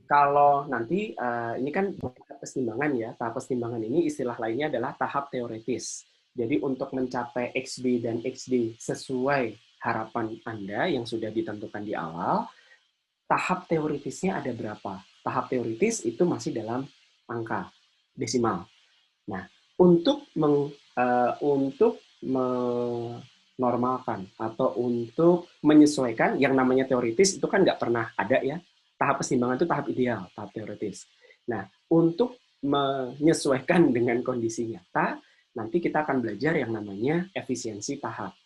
Kalau nanti, ini kan tahap kesetimbangan ya, tahap kesetimbangan ini istilah lainnya adalah tahap teoretis. Jadi untuk mencapai XB dan XD sesuai harapan Anda yang sudah ditentukan di awal, tahap teoritisnya ada berapa? Tahap teoritis itu masih dalam angka desimal. Nah, untuk menormalkan atau untuk menyesuaikan yang namanya teoritis itu kan nggak pernah ada ya. Tahap keseimbangan itu tahap ideal, tahap teoritis. Nah, untuk menyesuaikan dengan kondisi nyata, nanti kita akan belajar yang namanya efisiensi tahap.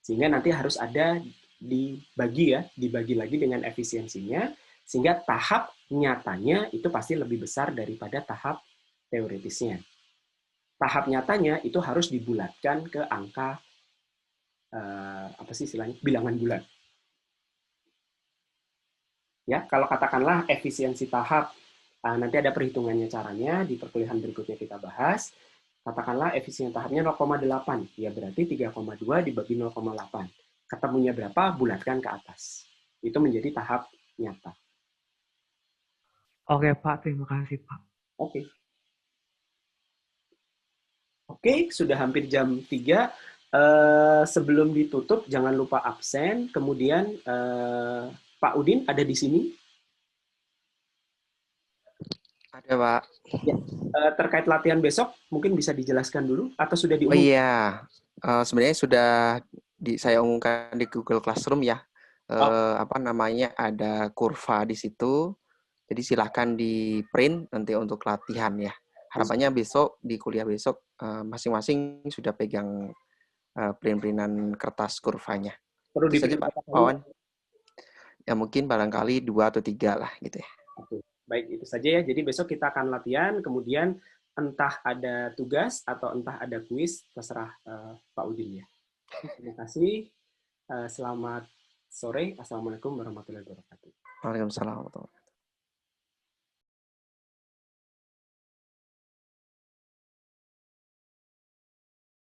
Sehingga nanti harus ada dibagi lagi dengan efisiensinya, sehingga tahap nyatanya itu pasti lebih besar daripada tahap teoritisnya. Tahap nyatanya itu harus dibulatkan ke angka apa sih istilahnya, bilangan bulat. Ya, kalau katakanlah efisiensi tahap, nanti ada perhitungannya caranya di perkuliahan berikutnya kita bahas. Katakanlah efisiensi tahapnya 0,8, ya berarti 3,2 dibagi 0,8. Ketemunya berapa, bulatkan ke atas. Itu menjadi tahap nyata. Oke Pak, terima kasih Pak. Oke. Oke, sudah hampir jam 3. Sebelum ditutup, jangan lupa absen. Kemudian Pak Udin ada di sini. Ada, Pak. Ya. Terkait latihan besok, mungkin bisa dijelaskan dulu atau sudah Oh diumumkan? iya, sebenarnya sudah saya umumkan di Google Classroom ya. Apa namanya, ada kurva di situ. Jadi silahkan di print nanti untuk latihan ya. Harapannya besok di kuliah besok masing-masing sudah pegang print-printan kertas kurvanya. Perlu Itu saja Pak Wawan. Ya mungkin barangkali 2 atau 3 lah gitu ya. Oke. Baik, itu saja ya. Jadi besok kita akan latihan, kemudian entah ada tugas atau entah ada kuis, terserah Pak Udin ya. Terima kasih. Selamat sore. Assalamualaikum warahmatullahi wabarakatuh. Waalaikumsalam warahmatullahi wabarakatuh.